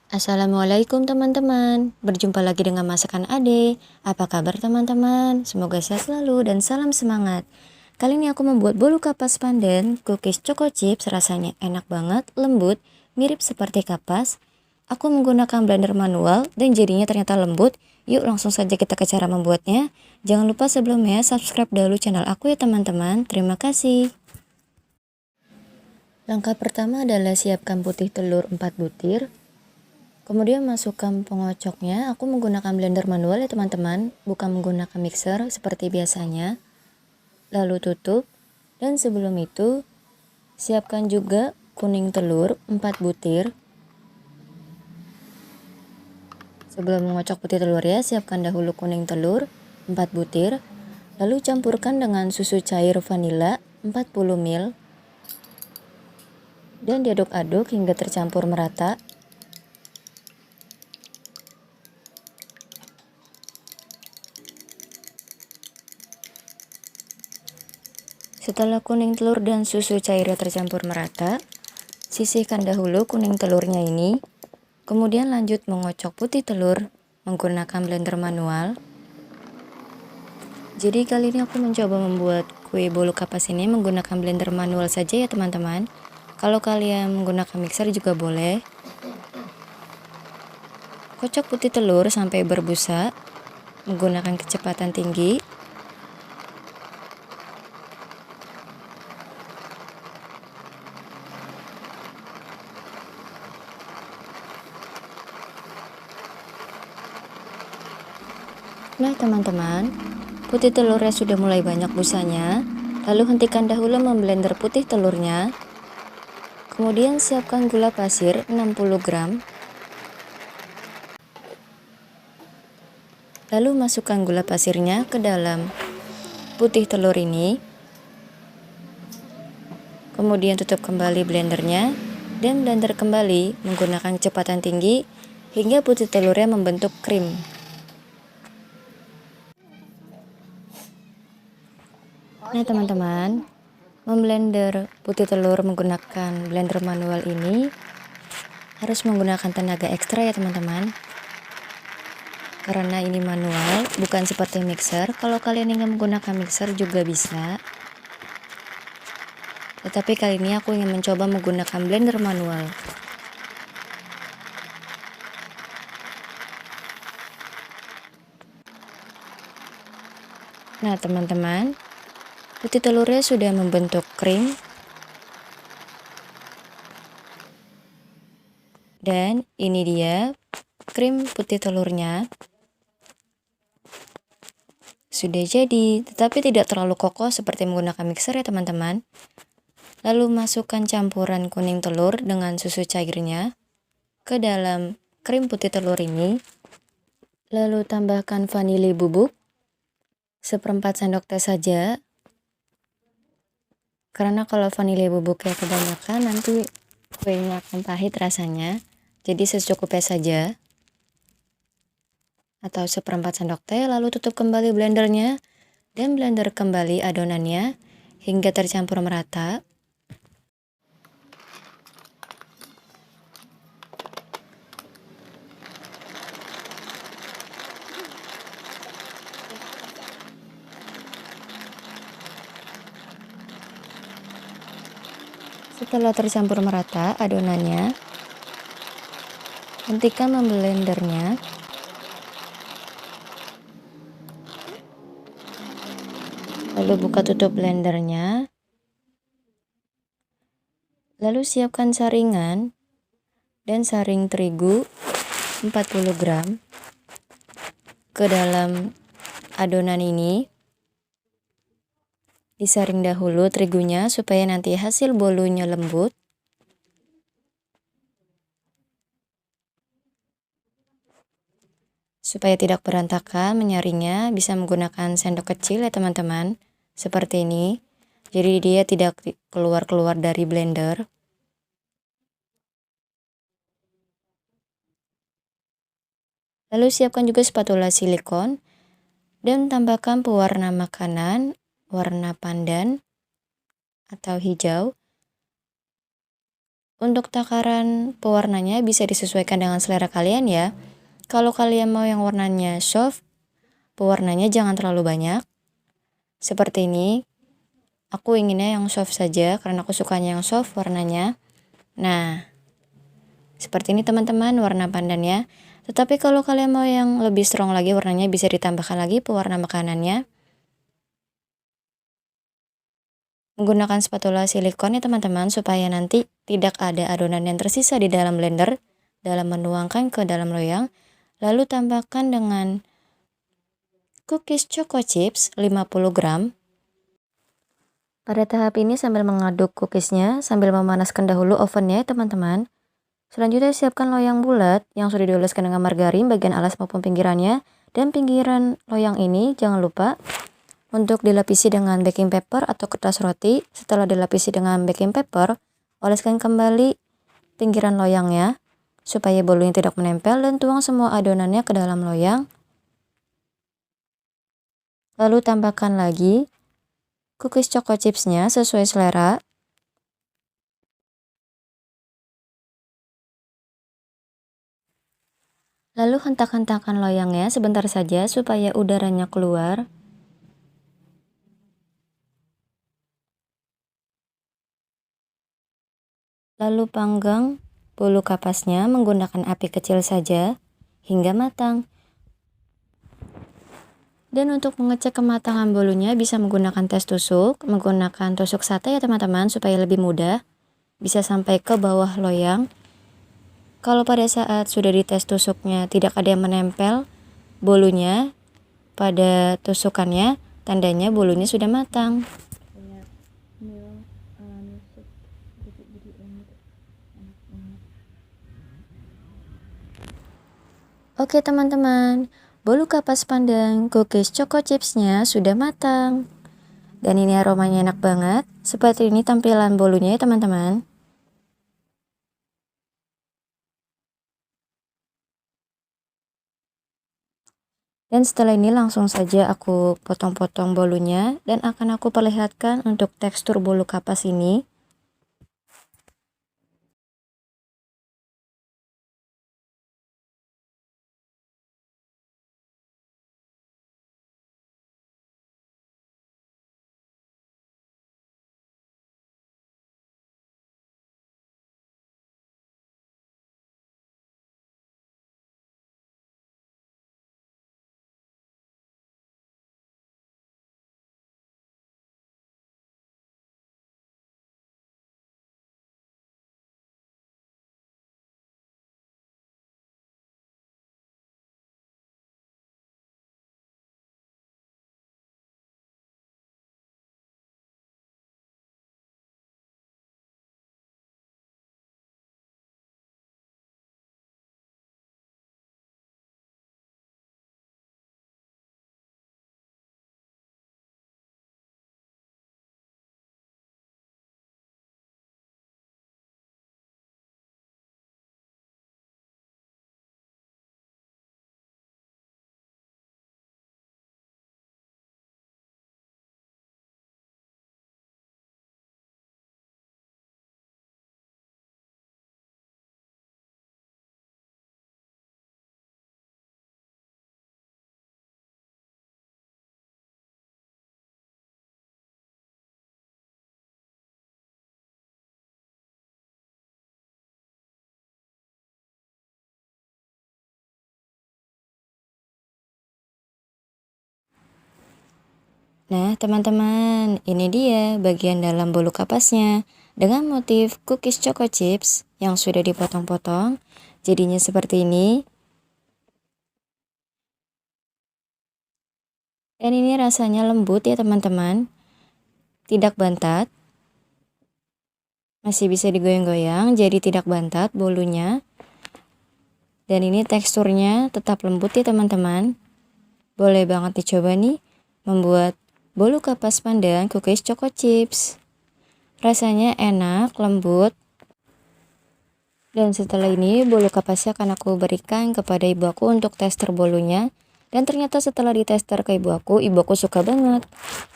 Assalamualaikum teman-teman, berjumpa lagi dengan masakan Ade. Apa kabar teman-teman? Semoga sehat selalu dan salam semangat. Kali ini aku membuat bolu kapas pandan, cookies choco chips, rasanya enak banget, lembut, mirip seperti kapas. Aku menggunakan blender manual dan jadinya ternyata lembut. Yuk langsung saja kita ke cara membuatnya. Jangan lupa sebelumnya subscribe dahulu channel aku ya teman-teman. Terima kasih. Langkah pertama adalah siapkan putih telur 4 butir. Kemudian masukkan pengocoknya, aku menggunakan blender manual ya teman-teman, bukan menggunakan mixer seperti biasanya. Lalu tutup, dan sebelum itu siapkan juga kuning telur 4 butir. Sebelum mengocok putih telur ya, siapkan dahulu kuning telur 4 butir. Lalu campurkan dengan susu cair vanila 40 ml. Dan diaduk-aduk hingga tercampur merata. Setelah kuning telur dan susu cairnya tercampur merata, sisihkan dahulu kuning telurnya ini. Kemudian lanjut mengocok putih telur menggunakan blender manual. Jadi kali ini aku mencoba membuat kue bolu kapas ini menggunakan blender manual saja ya teman-teman. Kalau kalian menggunakan mixer juga boleh. Kocok putih telur sampai berbusa menggunakan kecepatan tinggi. Nah teman-teman, putih telurnya sudah mulai banyak busanya, lalu hentikan dahulu memblender putih telurnya. Kemudian siapkan gula pasir 60 gram. Lalu masukkan gula pasirnya ke dalam putih telur ini. Kemudian tutup kembali blendernya dan blender kembali menggunakan kecepatan tinggi hingga putih telurnya membentuk krim. Nah teman-teman, memblender putih telur menggunakan blender manual ini harus menggunakan tenaga ekstra ya teman-teman. Karena ini manual, bukan seperti mixer. Kalau kalian ingin menggunakan mixer juga bisa. Tetapi kali ini aku ingin mencoba menggunakan blender manual. Nah teman-teman, putih telurnya sudah membentuk krim. Dan ini dia krim putih telurnya. Sudah jadi, tetapi tidak terlalu kokoh seperti menggunakan mixer ya teman-teman. Lalu masukkan campuran kuning telur dengan susu cairnya ke dalam krim putih telur ini. Lalu tambahkan vanili bubuk 1/4 sendok teh saja. Karena kalau vanili bubuknya kebanyakan nanti kuenya akan pahit rasanya. Jadi secukupnya saja. Atau 1/4 sendok teh, lalu tutup kembali blendernya dan blender kembali adonannya hingga tercampur merata. Setelah tercampur merata adonannya, hentikan memblendernya. Lalu buka tutup blendernya. Lalu siapkan saringan dan saring terigu 40 gram ke dalam adonan ini. Disaring dahulu terigunya supaya nanti hasil bolunya lembut. Supaya tidak berantakan menyaringnya, bisa menggunakan sendok kecil ya teman-teman. Seperti ini. Jadi dia tidak keluar-keluar dari blender. Lalu siapkan juga spatula silikon dan tambahkan pewarna makanan warna pandan atau hijau. Untuk takaran pewarnanya bisa disesuaikan dengan selera kalian ya. Kalau kalian mau yang warnanya soft, pewarnanya jangan terlalu banyak. Seperti ini, aku inginnya yang soft saja karena aku sukanya yang soft warnanya. Nah, seperti ini teman-teman warna pandannya. Tetapi kalau kalian mau yang lebih strong lagi warnanya, bisa ditambahkan lagi pewarna makanannya. Menggunakan spatula silikon ya teman-teman, supaya nanti tidak ada adonan yang tersisa di dalam blender dalam menuangkan ke dalam loyang. Lalu tambahkan dengan cookies choco chips 50 gram. Pada tahap ini sambil mengaduk cookiesnya, sambil memanaskan dahulu ovennya ya teman-teman. Selanjutnya siapkan loyang bulat yang sudah dioleskan dengan margarin bagian alas maupun pinggirannya. Dan pinggiran loyang ini jangan lupa untuk dilapisi dengan baking paper atau kertas roti. Setelah dilapisi dengan baking paper, oleskan kembali pinggiran loyangnya supaya bolunya tidak menempel dan tuang semua adonannya ke dalam loyang. Lalu tambahkan lagi cookies choco chipsnya sesuai selera. Lalu hentak-hentakan loyangnya sebentar saja supaya udaranya keluar. Lalu panggang bolu kapasnya menggunakan api kecil saja hingga matang. Dan untuk mengecek kematangan bolunya bisa menggunakan tes tusuk, menggunakan tusuk sate ya teman-teman supaya lebih mudah. Bisa sampai ke bawah loyang. Kalau pada saat sudah dites tusuknya tidak ada yang menempel bolunya pada tusukannya, tandanya bolunya sudah matang. Oke teman-teman, bolu kapas pandan cookies choco chipsnya sudah matang. Dan ini aromanya enak banget. Seperti ini tampilan bolunya ya teman-teman. Dan setelah ini langsung saja aku potong-potong bolunya dan akan aku perlihatkan untuk tekstur bolu kapas ini. Nah teman-teman, ini dia bagian dalam bolu kapasnya dengan motif cookies choco chips yang sudah dipotong-potong. Jadinya seperti ini. Dan ini rasanya lembut ya teman-teman, tidak bantat. Masih bisa digoyang-goyang jadi tidak bantat bolunya. Dan ini teksturnya tetap lembut ya teman-teman. Boleh banget dicoba nih membuat bolu kapas pandan cookies choco chips. Rasanya enak, lembut. Dan setelah ini bolu kapasnya akan aku berikan kepada ibu aku untuk tester bolunya. Dan ternyata setelah ditester ke ibu aku suka banget.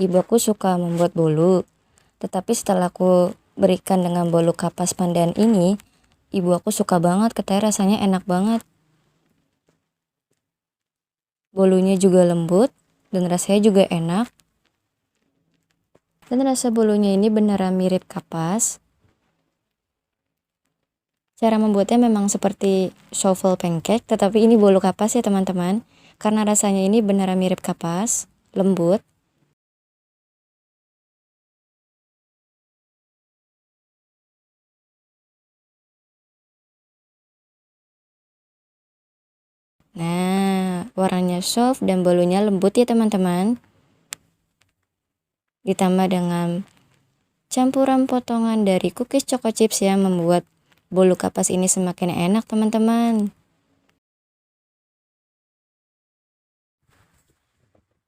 Ibu aku suka membuat bolu. Tetapi setelah aku berikan dengan bolu kapas pandan ini, ibu aku suka banget, katanya rasanya enak banget. Bolunya juga lembut dan rasanya juga enak. Dan rasa bolunya ini beneran mirip kapas. Cara membuatnya memang seperti souffle pancake, tetapi ini bolu kapas ya teman-teman. Karena rasanya ini beneran mirip kapas, lembut. Nah, warnanya soft dan bolunya lembut ya teman-teman. Ditambah dengan campuran potongan dari cookies choco chips yang membuat bolu kapas ini semakin enak teman-teman.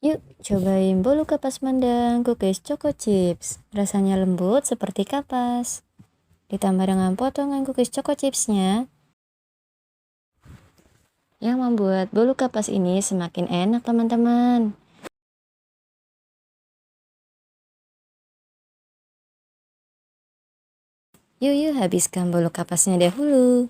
Yuk, cobain bolu kapas pandan cookies choco chips. Rasanya lembut seperti kapas. Ditambah dengan potongan cookies choco chipsnya yang membuat bolu kapas ini semakin enak teman-teman. Yuk habiskan bolu kapasnya dahulu.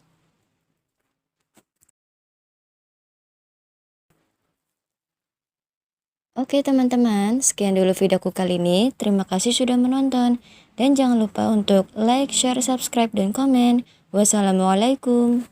Oke teman-teman, sekian dulu videoku kali ini. Terima kasih sudah menonton. Dan jangan lupa untuk like, share, subscribe, dan komen. Wassalamualaikum.